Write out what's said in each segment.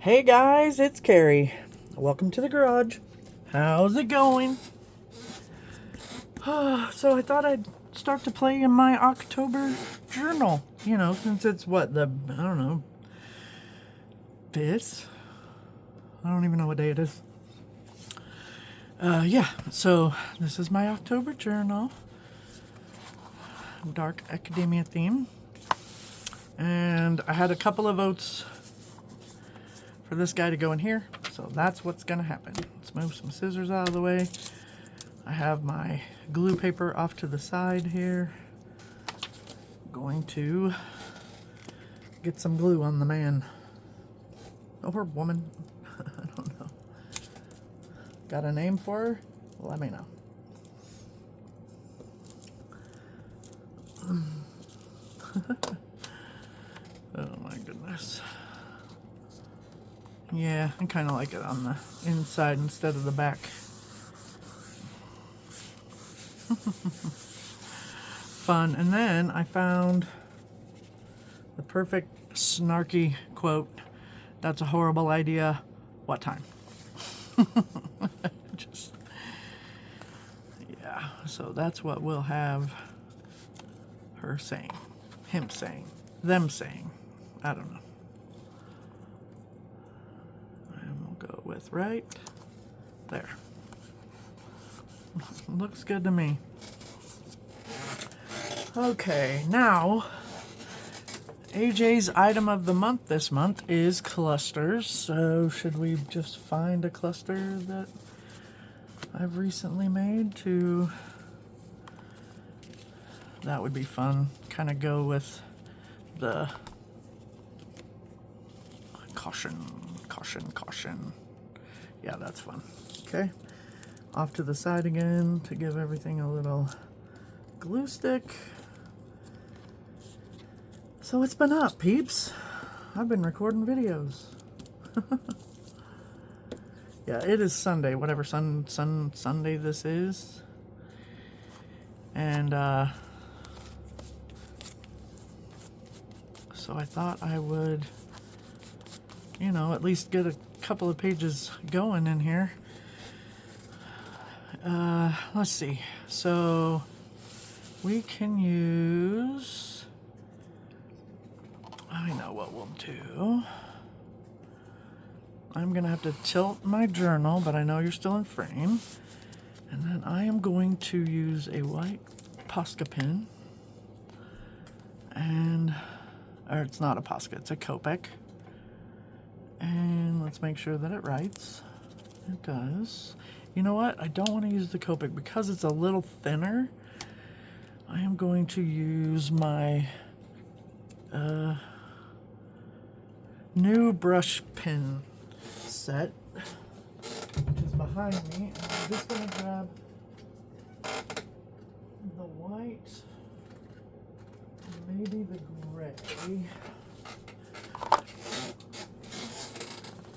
Hey guys, it's Carrie. Welcome to the garage. How's it going? So I thought I'd start to play in my October journal. You know, since it's what, I don't know, 5th? I don't even know what day it is. Yeah, so this is my October journal. Dark academia theme. And I had a couple of votes for this guy to go in here, so that's what's gonna happen. Let's move some scissors out of the way. I have my glue paper off to the side here. I'm going to get some glue on the man or woman. I don't know. Got a name for her? Let me know. Oh my goodness. Yeah, I kind of like it on the inside instead of the back. Fun. And then I found the perfect snarky quote. That's a horrible idea. What time? Just, yeah. So that's what we'll have her saying, him saying, them saying. I don't know. And we'll go with right there. Looks good to me. Okay, now AJ's item of the month this month is clusters. So should we just find a cluster that I've recently made to... That would be fun. Kind of go with the caution. Yeah, that's fun. Okay. Off to the side again to give everything a little glue stick. So what's been up, peeps? I've been recording videos. Yeah, it is Sunday, whatever Sunday this is. And so I thought I would, you know, at least get a couple of pages going in here. Let's see. So we can use, I know what we'll do. I'm gonna have to tilt my journal, but I know you're still in frame. And then I am going to use a white Posca pen. And, or it's not a Posca, it's a Copic. And let's make sure that it writes. It does. You know what? I don't want to use the Copic because it's a little thinner. I am going to use my new brush pen set, which is behind me. And I'm just going to grab the white, maybe the gray.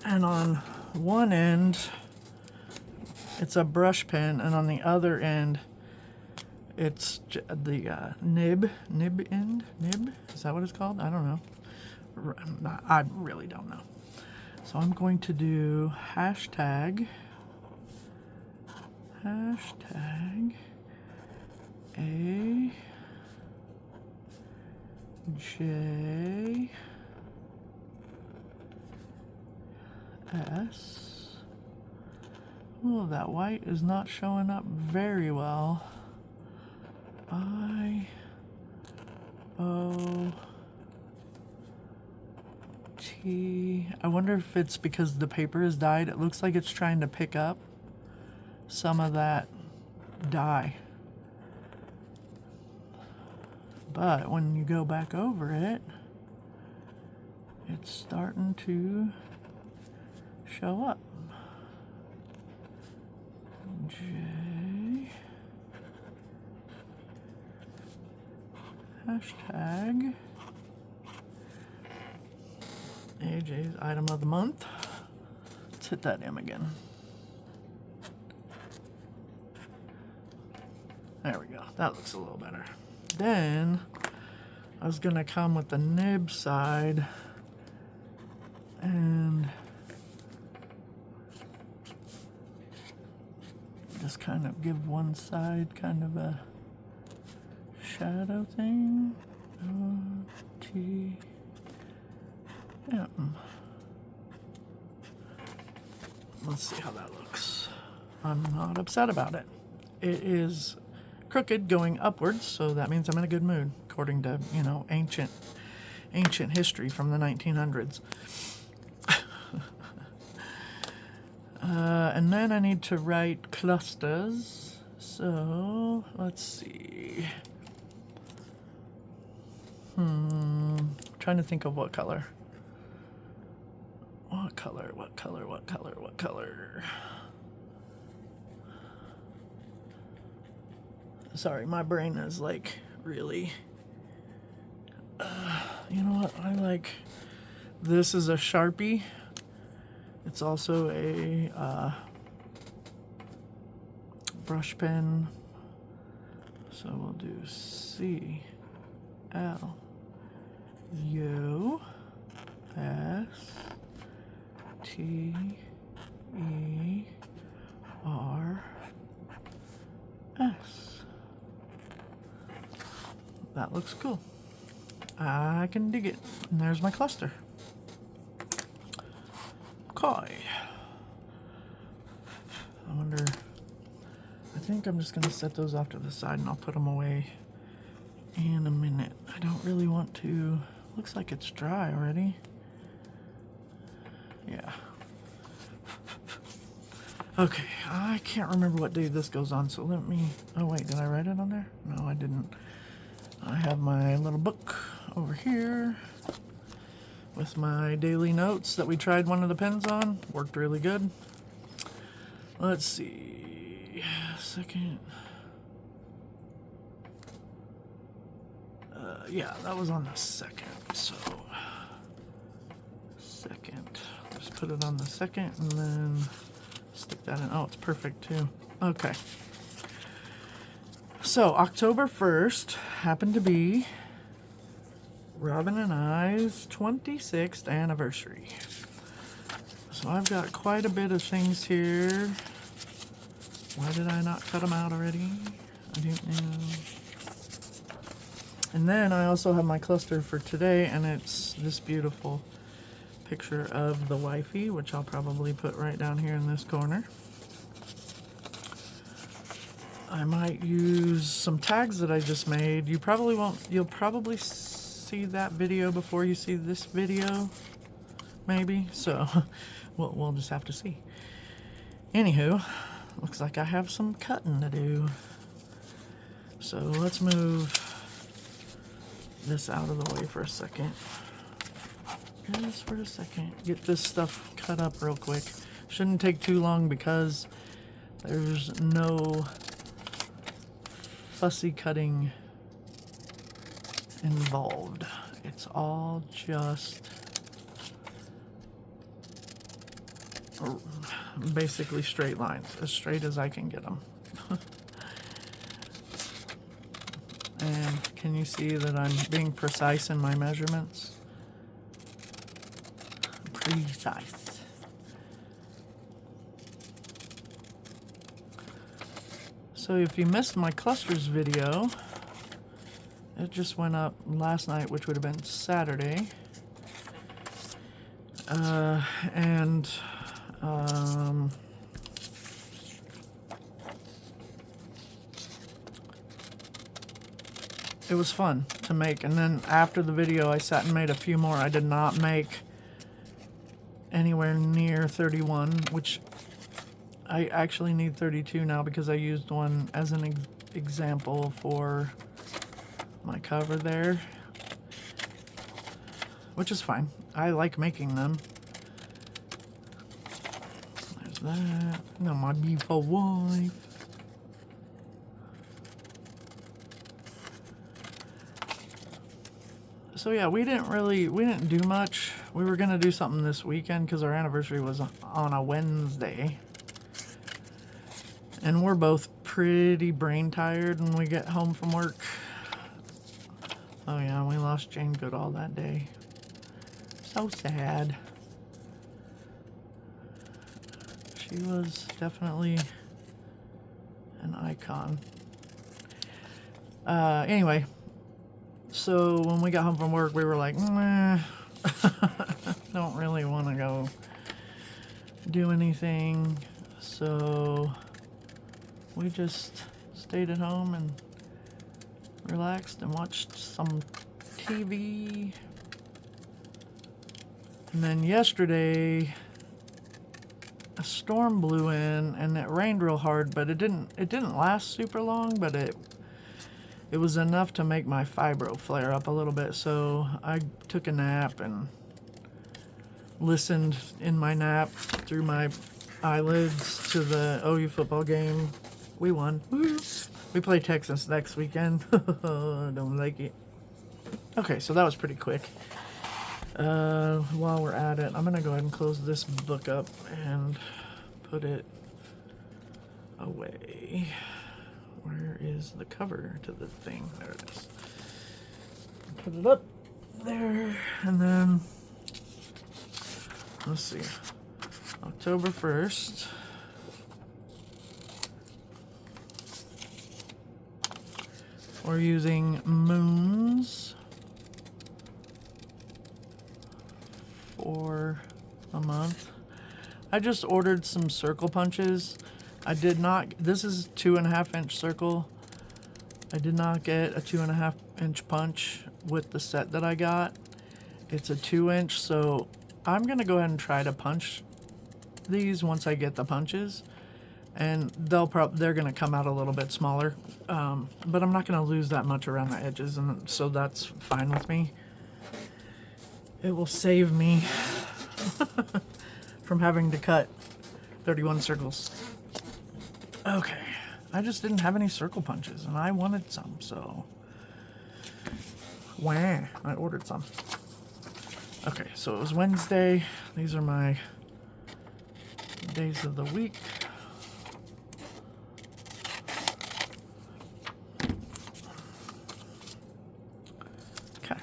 And on one end, it's a brush pen, and on the other end, it's the nib end? Nib? Is that what it's called? I don't know. I really don't know. So I'm going to do hashtag A J S. Oh, that white is not showing up very well. I O T. I wonder if it's because the paper is dyed. It looks like it's trying to pick up some of that dye. But when you go back over it, it's starting to show up. J hashtag AJ's item of the month. Let's hit that M again. There we go. That looks a little better. Then I was gonna come with the nib side and just kind of give one side kind of a shadow thing. O-T-M. Let's see how that looks. I'm not upset about it. It is crooked going upwards, so that means I'm in a good mood, according to, you know, ancient history from the 1900s. And then I need to write clusters. So let's see. Trying to think of what color. What color? Sorry, my brain is like really. You know what? I like. This is a Sharpie. It's also a brush pen. So we'll do C L U S T E R S. That looks cool. I can dig it. And there's my cluster. Okay. I wonder. I think I'm just going to set those off to the side and I'll put them away in a minute. I don't really want to. Looks like it's dry already. Yeah. Okay, I can't remember what day this goes on, so let me. Oh, wait, did I write it on there? No, I didn't. I have my little book over here with my daily notes that we tried one of the pens on. Worked really good. Let's see. Second. Yeah, that was on the second. So, second. Just put it on the second and then stick that in. Oh, it's perfect too. Okay. So, October 1st happened to be Robin and I's 26th anniversary. So I've got quite a bit of things here. Why did I not cut them out already? I don't know. And then I also have my cluster for today, and it's this beautiful picture of the wifey, which I'll probably put right down here in this corner. I might use some tags that I just made. You probably won't, you'll probably see that video before you see this video, maybe. So we'll just have to see. Anywho, looks like I have some cutting to do. So let's move this out of the way for a second. Just for a second. Get this stuff cut up real quick. Shouldn't take too long because there's no fussy cutting involved. It's all just basically straight lines, as straight as I can get them. And can you see that I'm being precise in my measurements? Precise. So if you missed my clusters video, it just went up last night, which would have been Saturday. It was fun to make, and then after the video I sat and made a few more. I did not make anywhere near 31, which I actually need 32 now because I used one as an example for my cover there, which is fine. I like making them. There's that. No, my beautiful wife. So yeah, we didn't do much. We were gonna do something this weekend because our anniversary was on a Wednesday. And we're both pretty brain tired when we get home from work. Oh yeah, we lost Jane Goodall that day. So sad. She was definitely an icon. Anyway, so when we got home from work, we were like, meh, don't really want to go do anything. So we just stayed at home and relaxed and watched some TV. And then yesterday, a storm blew in and it rained real hard, but it didn't last super long, but it was enough to make my fibro flare up a little bit. So I took a nap and listened in my nap through my eyelids to the OU football game. We won. Woo. We play Texas next weekend. I don't like it. Okay, so that was pretty quick. While we're at it, I'm going to go ahead and close this book up and put it away. Where is the cover to the thing? There it is. Put it up there, and then, let's see, October 1st. We're using moons for a month. I just ordered some circle punches. I did not, this is 2.5 inch circle. I did not get a 2.5 inch punch with the set that I got. It's a 2 inch, so I'm gonna go ahead and try to punch these once I get the punches, and they're gonna come out a little bit smaller, but I'm not gonna lose that much around the edges, and so that's fine with me. It will save me from having to cut 31 circles. Okay, I just didn't have any circle punches, and I wanted some, so wah, I ordered some. Okay, so it was Wednesday. These are my days of the week. Okay,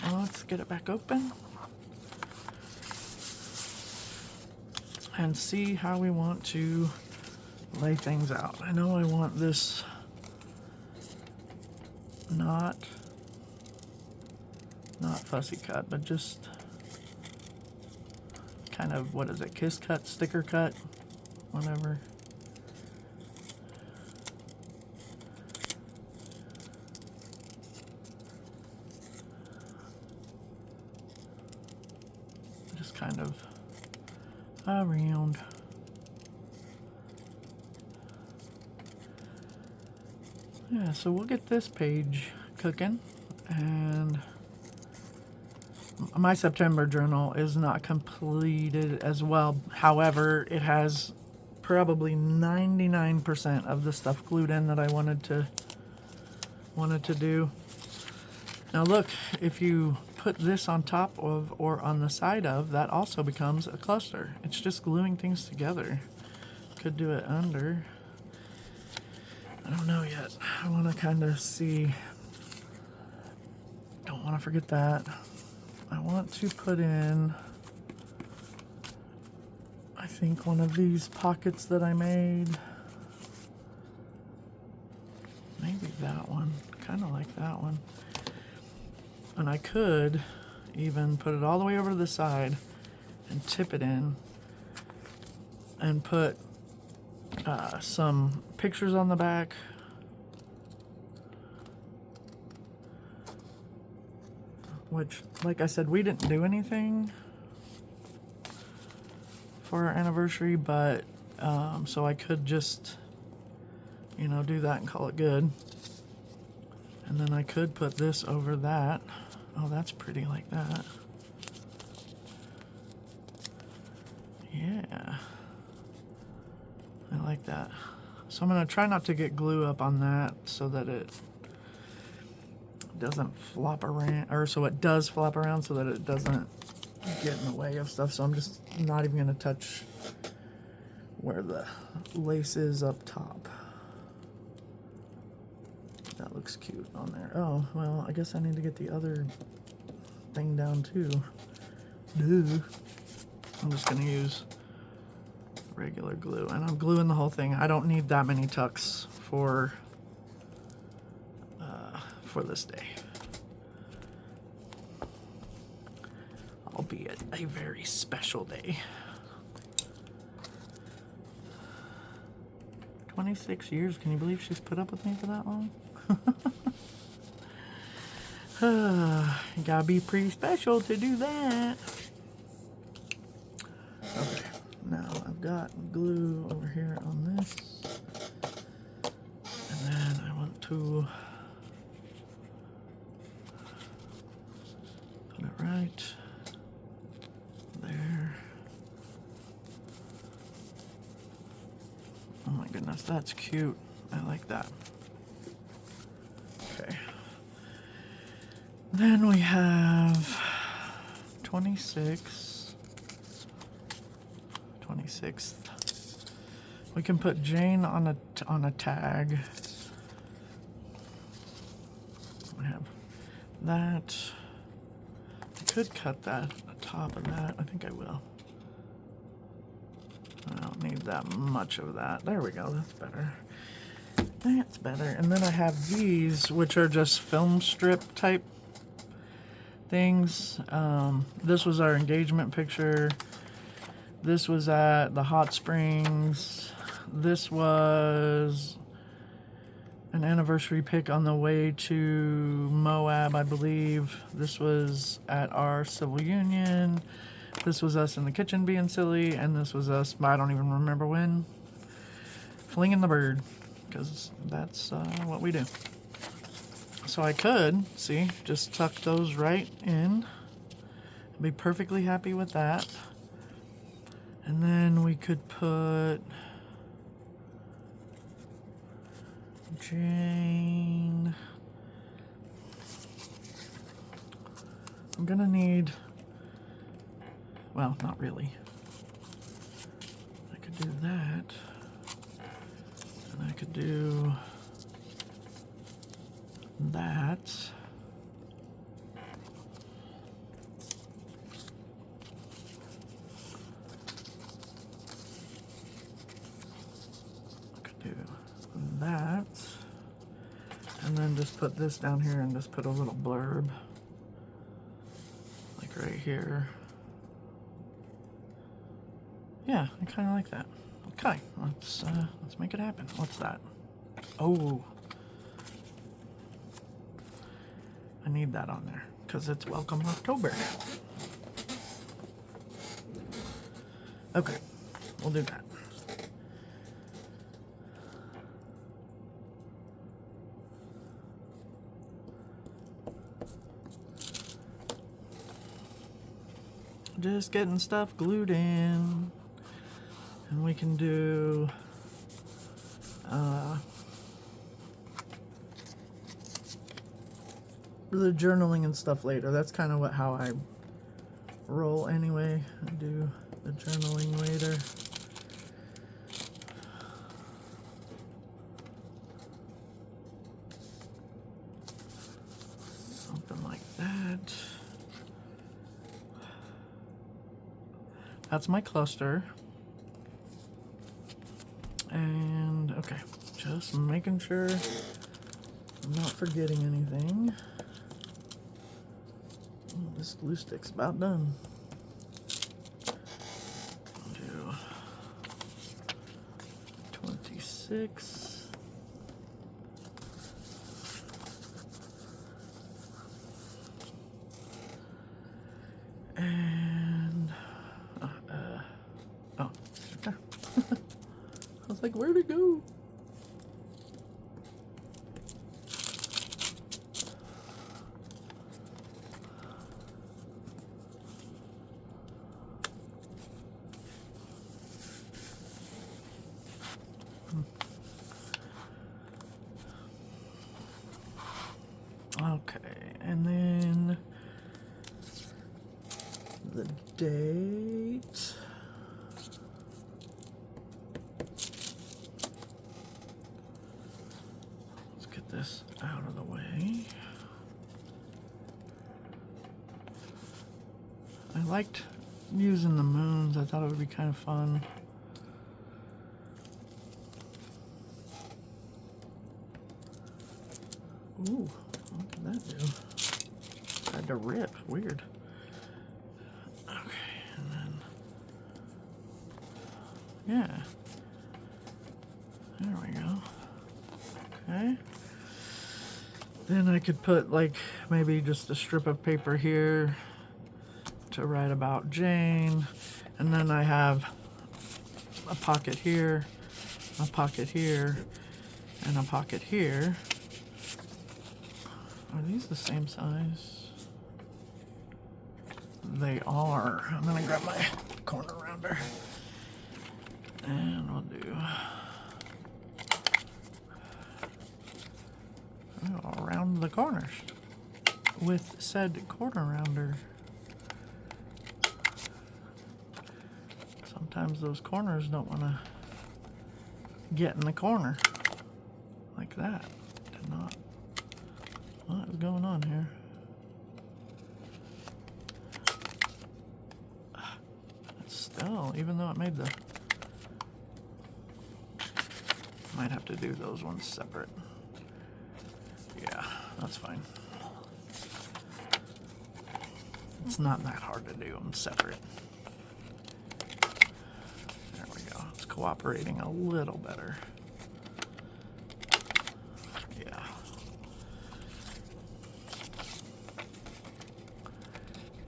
well, let's get it back open and see how we want to lay things out. I know I want this not fussy cut, but just kind of, what is it, kiss cut, sticker cut, whatever. Just kind of around. Yeah, so we'll get this page cooking, and my September journal is not completed as well. However, it has probably 99% of the stuff glued in that I wanted to do. Now look, if you put this on top of or on the side of, that also becomes a cluster. It's just gluing things together. Could do it under. I don't know yet. I want to kind of see. Don't want to forget that. I want to put in, I think, one of these pockets that I made. Maybe that one. Kind of like that one. And I could even put it all the way over to the side and tip it in and put some pictures on the back. Which, like I said, we didn't do anything for our anniversary, but so I could just, you know, do that and call it good. And then I could put this over that. Oh, that's pretty like that. Yeah. I like that. So I'm going to try not to get glue up on that so that it doesn't flop around, or so it does flop around so that it doesn't get in the way of stuff. So I'm just not even going to touch where the lace is up top. That looks cute on there. Oh, well, I guess I need to get the other thing down too. Duh. I'm just going to use regular glue, and I'm gluing the whole thing. I don't need that many tucks for this day. Albeit a very special day. 26 years. Can you believe she's put up with me for that long? You gotta be pretty special to do that. Okay, now I've got glue over here on this. And then I want to put it right there. Oh my goodness, that's cute. I like that. Okay. Then we have 26th. We can put Jane on a tag. We have that. I could cut that, the top of that. I think I will. I don't need that much of that. There we go, that's better. That's better. And then I have these, which are just film strip type things. This was our engagement picture. This was at the hot springs. This was an anniversary pic on the way to Moab, I believe. This was at our civil union. This was us in the kitchen being silly, and this was us, I don't even remember when, flinging the bird, because that's what we do. So I could, see, just tuck those right in. Be perfectly happy with that. And then we could put Jane. I'm gonna need, well, not really. I could do that. And I could do that. I could do that. And then just put this down here and just put a little blurb. Like right here. Yeah, I kind of like that. Okay, let's make it happen. What's that? Oh, I need that on there because it's Welcome October. Okay, we'll do that. Just getting stuff glued in. And we can do the journaling and stuff later. That's kind of how I roll anyway. I do the journaling later. Something like that. That's my cluster. And okay, just making sure I'm not forgetting anything. Oh, this glue stick's about done. I'll do 26. And oh, okay. I was like, where'd it go? Okay, and then the date. Let's get this out of the way. I liked using the moons. I thought it would be kind of fun. Ooh, what did that do? Had to rip. Weird. Okay, and then yeah. There we go. Okay. Then I could put like maybe just a strip of paper here to write about Jane. And then I have a pocket here, a pocket here, and a pocket here. Are these the same size? They are. I'm gonna grab my corner rounder. And we'll do I'll round the corners with said corner rounder. Sometimes those corners don't want to get in the corner like that. Did not. What is going on here? Still, even though it made the... Might have to do those ones separate. Yeah, that's fine. It's not that hard to do them separate. There we go. It's cooperating a little better. Yeah.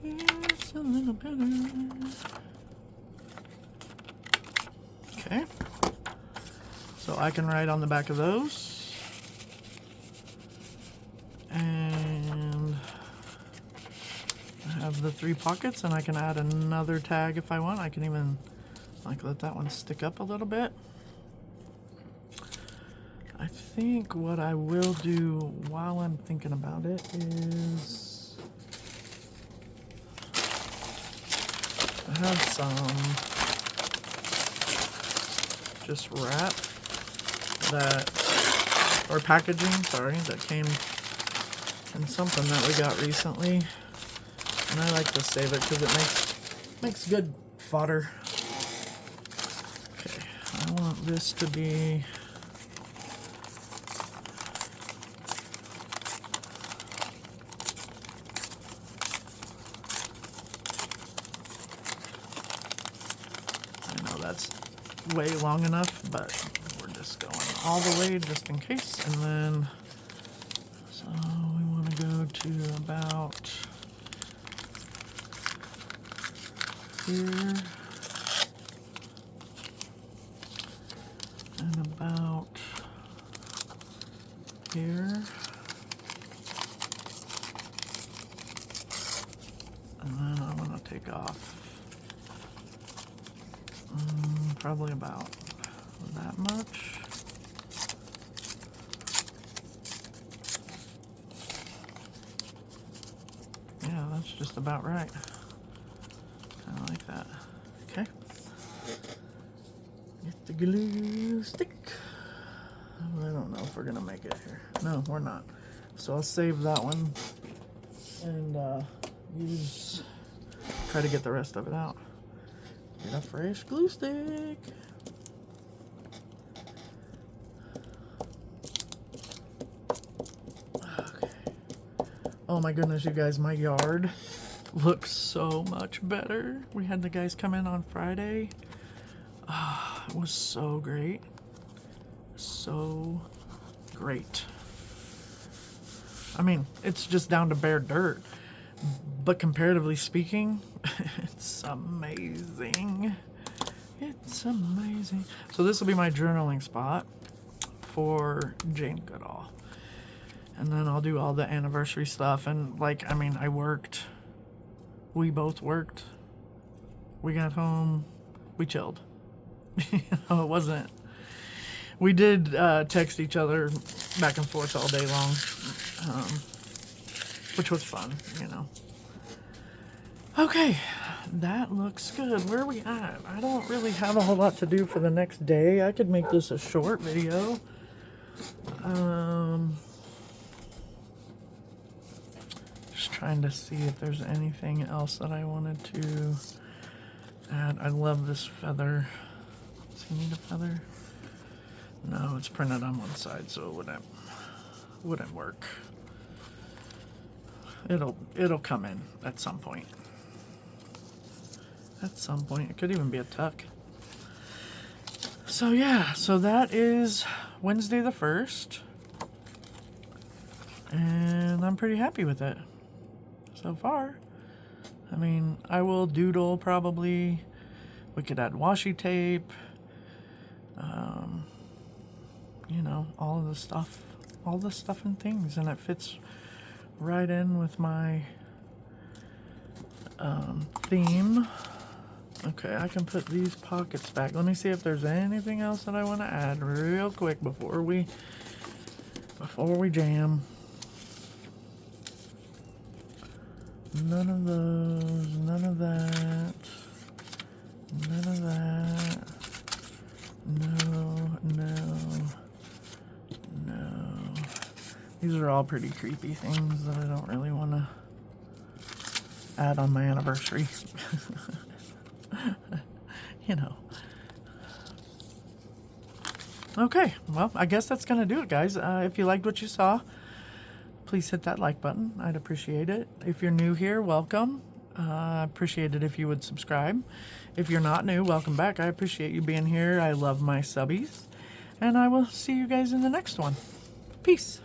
It's a little better. Okay. So I can write on the back of those. And I have the 3 pockets, and I can add another tag if I want. I can even like let that one stick up a little bit. I think what I will do while I'm thinking about it is I have some just wrap that, or packaging, sorry, that came in something that we got recently, and I like to save it because it makes good fodder. Okay, I want this to be that's way long enough, but we're just going all the way just in case. And then, so we want to go to about here and about here. And then I want to take off probably about that much. Yeah, that's just about right. Kind of like that. Okay. Get the glue stick. I don't know if we're gonna make it here. No, we're not. So I'll save that one and try to get the rest of it out. Get a fresh glue stick. Okay. Oh my goodness, you guys, my yard looks so much better. We had the guys come in on Friday. It was so great. So great. I mean, it's just down to bare dirt. But comparatively speaking, it's amazing. It's amazing. So this will be my journaling spot for Jane Goodall. And then I'll do all the anniversary stuff. And like, I mean, I worked. We both worked. We got home. We chilled. You know, it wasn't. We did text each other back and forth all day long. Which was fun, you know. Okay, that looks good. Where are we at? I don't really have a whole lot to do for the next day. I could make this a short video. Just trying to see if there's anything else that I wanted to add. I love this feather. Does he need a feather? No, it's printed on one side, so it wouldn't wouldn't work. It'll come in at some point. At some point. It could even be a tuck. So yeah, so that is Wednesday the 1st. And I'm pretty happy with it so far. I mean, I will doodle probably. We could add washi tape. You know, all the stuff and things, and it fits right in with my theme. Okay, I can put these pockets back. Let me see if there's anything else that I want to add real quick before we jam. None of those, none of that, none of that. No, no, no. These are all pretty creepy things that I don't really want to add on my anniversary. You know. Okay, well, I guess that's going to do it, guys. If you liked what you saw, please hit that like button. I'd appreciate it. If you're new here, welcome. I appreciate it if you would subscribe. If you're not new, welcome back. I appreciate you being here. I love my subbies. And I will see you guys in the next one. Peace.